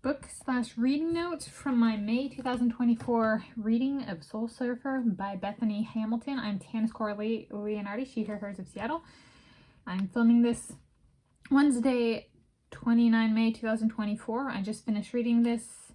book/reading notes from my May 2024 reading of Soul Surfer by Bethany Hamilton. I'm Tanis Coralee Leonhardi, she, her, hers of Seattle. I'm filming this Wednesday, 29 May 2024. I just finished reading this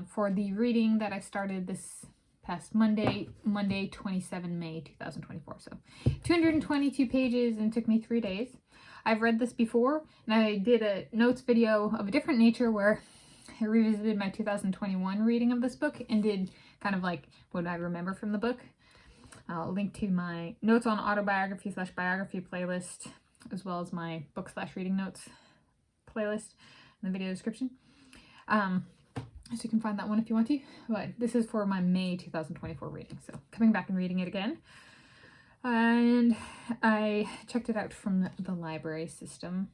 for the reading that I started this past Monday, 27 May 2024. So 222 pages and took me 3 days. I've read this before, and I did a notes video of a different nature where I revisited my 2021 reading of this book and did kind of like what I remember from the book. I'll link to my notes on autobiography/biography playlist, as well as my book/reading notes playlist in the video description. So you can find that one if you want to. But this is for my May 2024 reading, so coming back and reading it again. And I checked it out from the library system.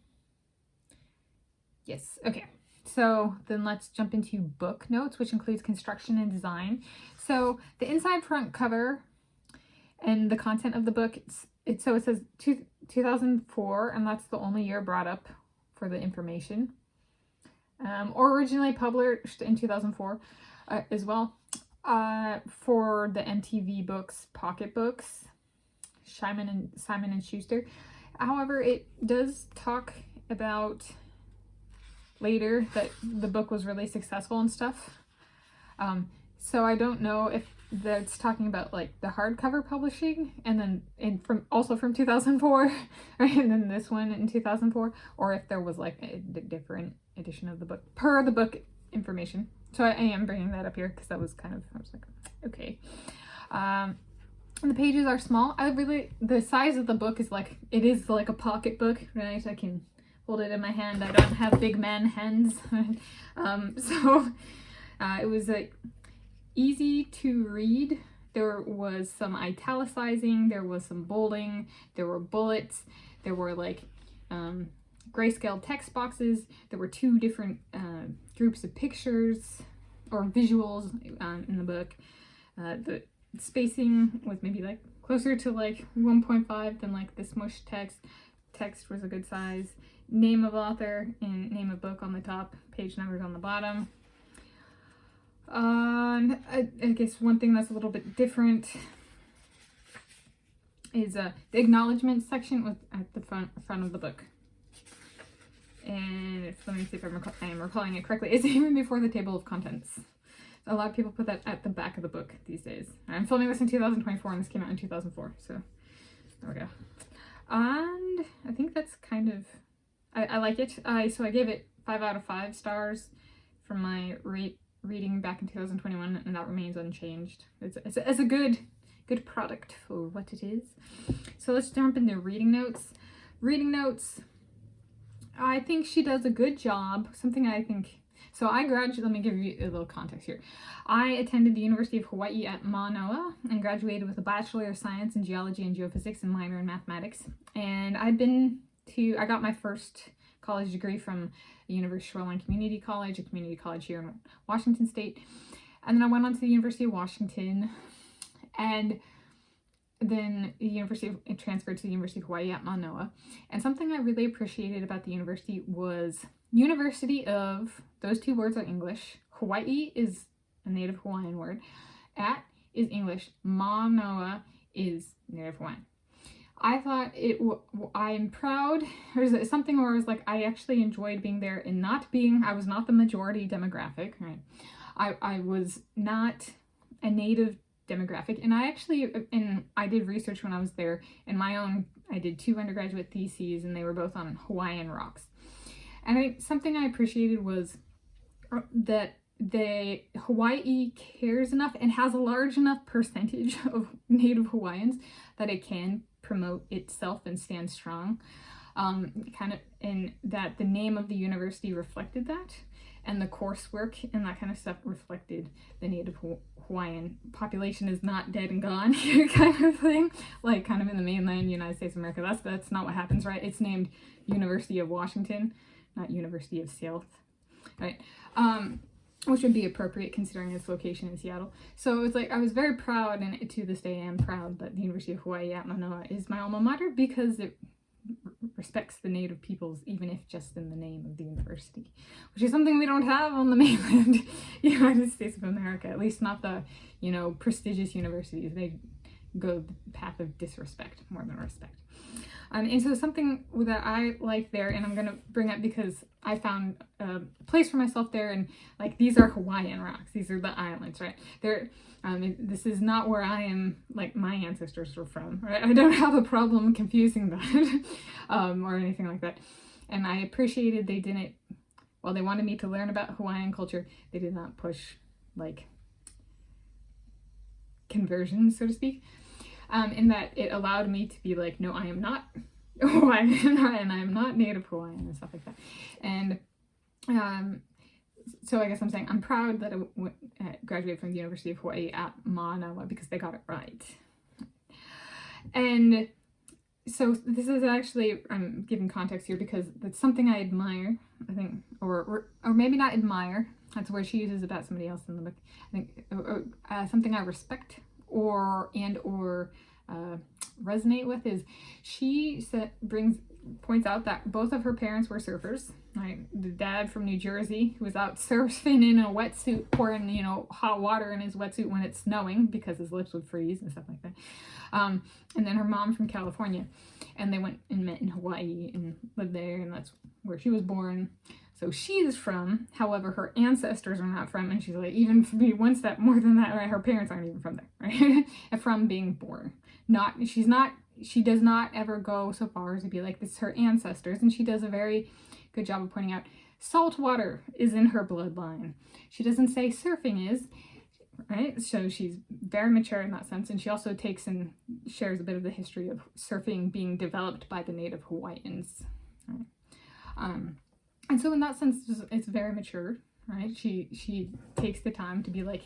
Yes, okay. So then let's jump into book notes, which includes construction and design. So the inside front cover and the content of the book, it says 2004, and that's the only year brought up for the information. Or originally published in 2004 as well. For the MTV Books pocketbooks. Simon and Schuster. However, it does talk about later that the book was really successful and stuff. So I don't know if that's talking about like the hardcover publishing and from 2004, right? And then this one in 2004, or if there was like a different edition of the book per the book information. So I am bringing that up here because that was kind of, I was like, okay. And the pages are small. The size of the book is like, it is like a pocket book, right? I can hold it in my hand. I don't have big man hands. It was like easy to read. There was some italicizing, there was some bolding, there were bullets, there were like grayscale text boxes, there were 2 different groups of pictures or visuals in the book. The spacing was maybe like closer to like 1.5 than like the smushed text. Text was a good size. Name of author and name of book on the top, page numbers on the bottom. I guess one thing that's a little bit different is the acknowledgement section was at the front of the book. And let me see if I am recalling it correctly. It's even before the table of contents. A lot of people put that at the back of the book these days. I'm filming this in 2024 and this came out in 2004, so there we go. And I think that's kind of, I like it. So I gave it 5 out of 5 stars from my reading back in 2021, and that remains unchanged. It's a good product for what it is. So let's jump into reading notes. Reading notes, I think she does a good job. Something I think, so I graduated, let me give you a little context here. I attended the University of Hawaii at Manoa and graduated with a Bachelor of Science in Geology and Geophysics and minor in Mathematics. And I got my first college degree from the University of Shoreline Community College, a community college here in Washington State. And then I went on to the University of Washington, and then it transferred to the University of Hawaii at Manoa. And something I really appreciated about the university was University of, those 2 words are English. Hawaii is a native Hawaiian word. At is English. Manoa is native Hawaiian. I thought I'm proud. There's something where I was like, I actually enjoyed being there and I was not the majority demographic, right? I was not a native demographic, and I did research when I was there, and I did 2 undergraduate theses, and they were both on Hawaiian rocks. And something I appreciated was that Hawaii cares enough and has a large enough percentage of native Hawaiians that it can promote itself and stand strong. And that the name of the university reflected that, and the coursework and that kind of stuff reflected the native Hawaiian population is not dead and gone here kind of thing, like kind of in the mainland United States of America. That's not what happens, right? It's named University of Washington, not University of South, right? Which would be appropriate considering its location in Seattle. So it's like I was very proud, and to this day I am proud that the University of Hawaii at Manoa is my alma mater, because it respects the native peoples, even if just in the name of the university, which is something we don't have on the mainland United States of America, at least not the, prestigious universities. They go the path of disrespect more than respect. And so something that I like there, and I'm going to bring up because I found a place for myself there, and like these are Hawaiian rocks. These are the islands, right? This is not where I am, like my ancestors were from, right? I don't have a problem confusing that or anything like that. And I appreciated they didn't, while they wanted me to learn about Hawaiian culture, they did not push like conversion, so to speak. In that it allowed me to be like, no, I am not Hawaiian, and I am not native Hawaiian, and stuff like that. And so I guess I'm saying I'm proud that I graduated from the University of Hawaii at Manawa because they got it right. And so this is actually, I'm giving context here because it's something I admire, I think, or maybe not admire. That's where she uses about somebody else in the book. I think something I respect or resonate with is she points out that both of her parents were surfers. Right, the dad from New Jersey who was out surfing in a wetsuit, pouring hot water in his wetsuit when it's snowing because his lips would freeze and stuff like that. And then her mom from California, and they went and met in Hawaii and lived there, and that's where she was born. So she's from, however, her ancestors are not from, and she's like, even for me, one step more than that, right? Her parents aren't even from there, right? And from being born. She does not ever go so far as to be like, this is her ancestors, and she does a very good job of pointing out, salt water is in her bloodline. She doesn't say surfing is, right? So she's very mature in that sense, and she also takes and shares a bit of the history of surfing being developed by the native Hawaiians, right? And so in that sense, it's very mature, right? She takes the time to be like,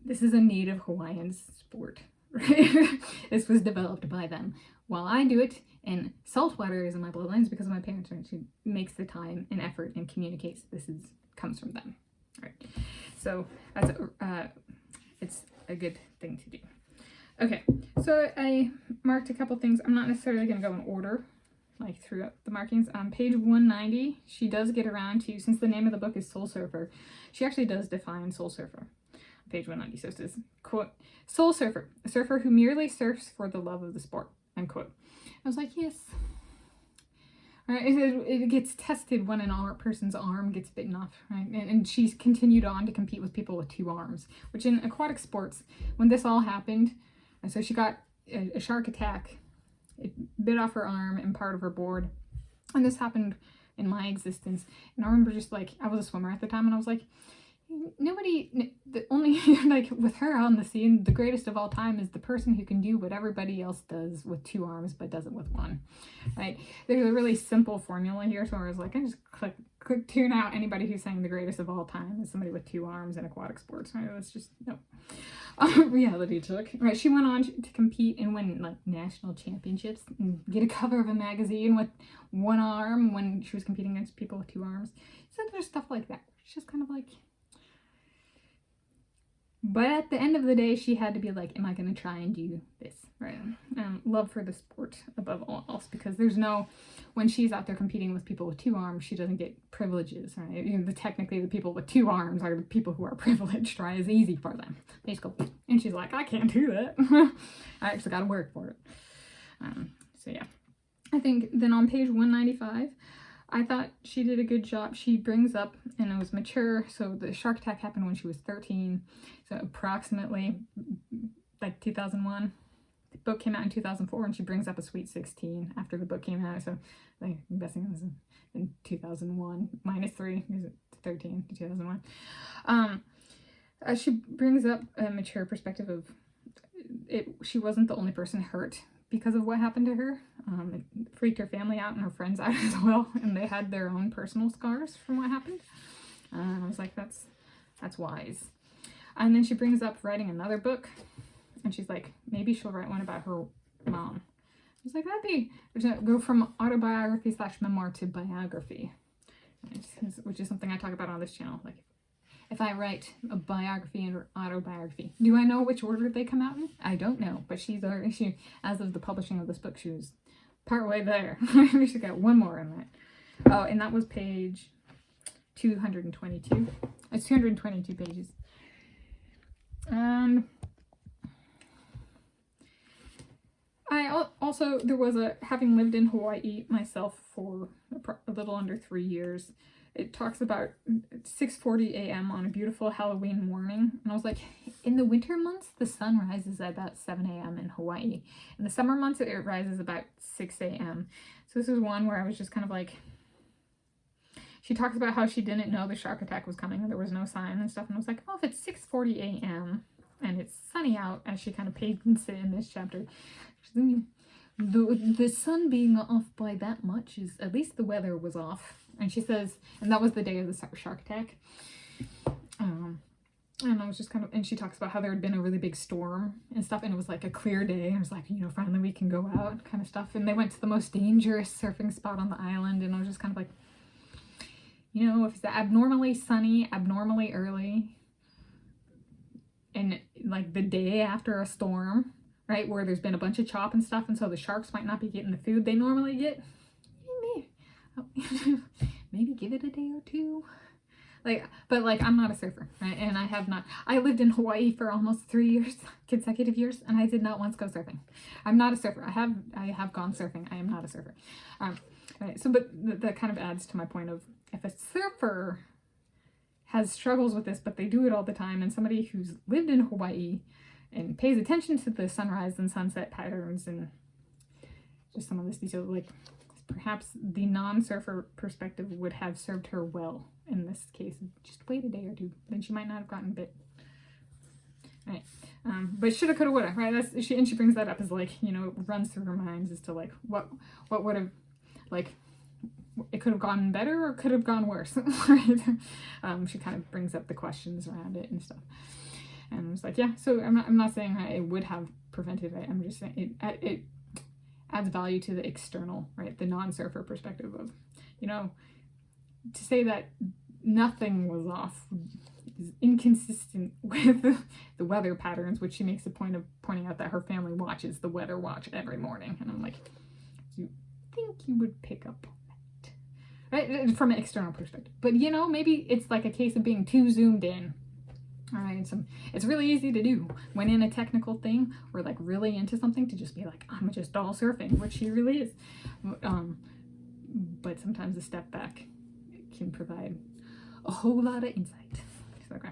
this is a native Hawaiian sport, right? This was developed by them. While I do it, and saltwater is in my bloodlines because of my parents, right? She makes the time and effort and communicates comes from them, right? So it's a good thing to do. Okay, so I marked a couple things. I'm not necessarily going to go in order, like throughout the markings. On page 190, she does get around to, since the name of the book is Soul Surfer, she actually does define Soul Surfer. Page 190, so it says, quote, Soul Surfer, a surfer who merely surfs for the love of the sport, end quote. I was like, yes. Right, it gets tested when a person's arm gets bitten off, right? And she's continued on to compete with people with two arms, which in aquatic sports, when this all happened, and so she got a shark attack. It bit off her arm and part of her board. And this happened in my existence. And I remember just like, I was a swimmer at the time, and I was like, like with her on the scene, the greatest of all time is the person who can do what everybody else does with two arms but does it with one, right? There's a really simple formula here, so I was like, I just click tune out anybody who's saying the greatest of all time is somebody with two arms in aquatic sports, right? That's just, no. Reality check, right? She went on to compete and win like national championships and get a cover of a magazine with one arm when she was competing against people with two arms. So there's stuff like that. It's just kind of like, but at the end of the day, she had to be like, am I going to try and do this, right? Love for the sport above all else, because there's no, when she's out there competing with people with two arms, she doesn't get privileges, right? Technically, the people with two arms are the people who are privileged, right? It's easy for them. They just go, and she's like, I can't do that. I actually got to work for it. So yeah, I think then on page 195, I thought she did a good job. She brings up, and it was mature, so the shark attack happened when she was 13, so approximately like 2001. The book came out in 2004, and she brings up a sweet 16 after the book came out, so like, I'm guessing it was in 2001, minus 3, is it 13 to 2001. She brings up a mature perspective of it. She wasn't the only person hurt because of what happened to her. It freaked her family out and her friends out as well, and they had their own personal scars from what happened. I was like, that's wise. And then she brings up writing another book, and she's like, maybe she'll write one about her mom. I was like, that'd be, go from autobiography / memoir to biography, which is something I talk about on this channel. Like, if I write a biography and autobiography, do I know which order they come out in? I don't know, but she, as of the publishing of this book, she was partway there. We should get one more in that. Oh, and that was page 222. It's 222 pages. And I also, there was having lived in Hawaii myself for a little under 3 years, it talks about 6:40 a.m. on a beautiful Halloween morning. And I was like, in the winter months, the sun rises at about 7 a.m. in Hawaii. In the summer months, it rises about 6 a.m. So this is one where I was just kind of like, she talks about how she didn't know the shark attack was coming and there was no sign and stuff. And I was like, oh, if it's 6:40 a.m. and it's sunny out, as she kind of paints it in this chapter, the sun being off by that much is, at least the weather was off. And she says, and that was the day of the shark attack. And I was just kind of, and she talks about how there had been a really big storm and stuff, and it was like a clear day. And it was like, you know, finally we can go out kind of stuff. And they went to the most dangerous surfing spot on the island. And I was just kind of like, you know, if it's abnormally sunny, abnormally early, and like the day after a storm, right, where there's been a bunch of chop and stuff, and so the sharks might not be getting the food they normally get, maybe give it a day or two. Like, but like, I'm not a surfer, right? And I lived in Hawaii for almost 3 years, consecutive years, and I did not once go surfing. I'm not a surfer. I have gone surfing. I am not a surfer. Right, so, but that kind of adds to my point of, if a surfer has struggles with this, but they do it all the time, and somebody who's lived in Hawaii and pays attention to the sunrise and sunset patterns and just some of this detail, like, perhaps the non-surfer perspective would have served her well in this case. Just wait a day or two, then she might not have gotten bit. Right. But shoulda, coulda, woulda, right? And she brings that up as, like, you know, it runs through her minds as to, like, what would have, like, it could have gone better or could have gone worse. Right? She kind of brings up the questions around it and stuff. And I was like, yeah, so I'm not saying that it would have prevented it. I'm just saying it adds value to the external, right? The non-surfer perspective of, you know, to say that nothing was off is inconsistent with the weather patterns, which she makes a point of pointing out that her family watches the weather watch every morning. And I'm like, do you think you would pick up on that? Right? From an external perspective. But, you know, maybe it's like a case of being too zoomed in. All right, so it's really easy to do when in a technical thing or like really into something to just be like, I'm just all surfing, which she really is. But sometimes a step back can provide a whole lot of insight. So, okay.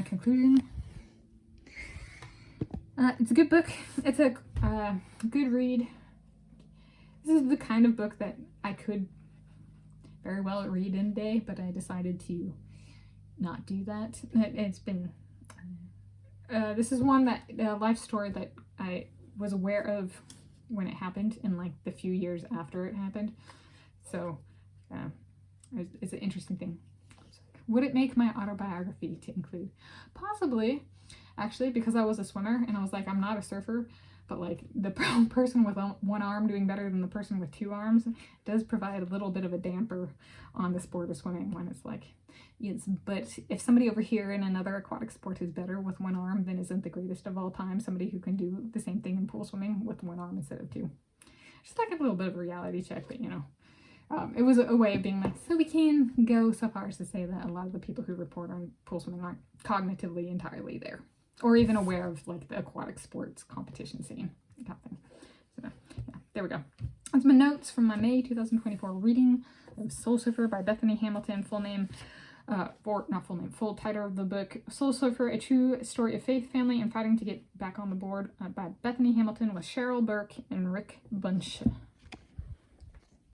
Conclusion. It's a good book. It's a good read. This is the kind of book that I could very well read in a day, but I decided to not do that. It's been this is one that life story that I was aware of when it happened and like the few years after it happened, so it's an interesting thing. Would it make my autobiography to include? Possibly, actually, because I was a swimmer and I was like, I'm not a surfer, but like the person with one arm doing better than the person with two arms does provide a little bit of a damper on the sport of swimming when it's like, yes, but if somebody over here in another aquatic sport is better with one arm, then isn't the greatest of all time somebody who can do the same thing in pool swimming with one arm instead of two? Just like a little bit of a reality check, but you know, it was a way of being like, so we can go so far as to say that a lot of the people who report on pool swimming aren't cognitively entirely there, or even aware of like the aquatic sports competition scene kind of thing. So yeah, there we go. That's my notes from my May 2024 reading of Soul Surfer by Bethany Hamilton. Full title of the book, Soul Surfer, A True Story of Faith, Family, and Fighting to Get Back on the Board by Bethany Hamilton with Sheryl, Berk, and Rick Bundschuh.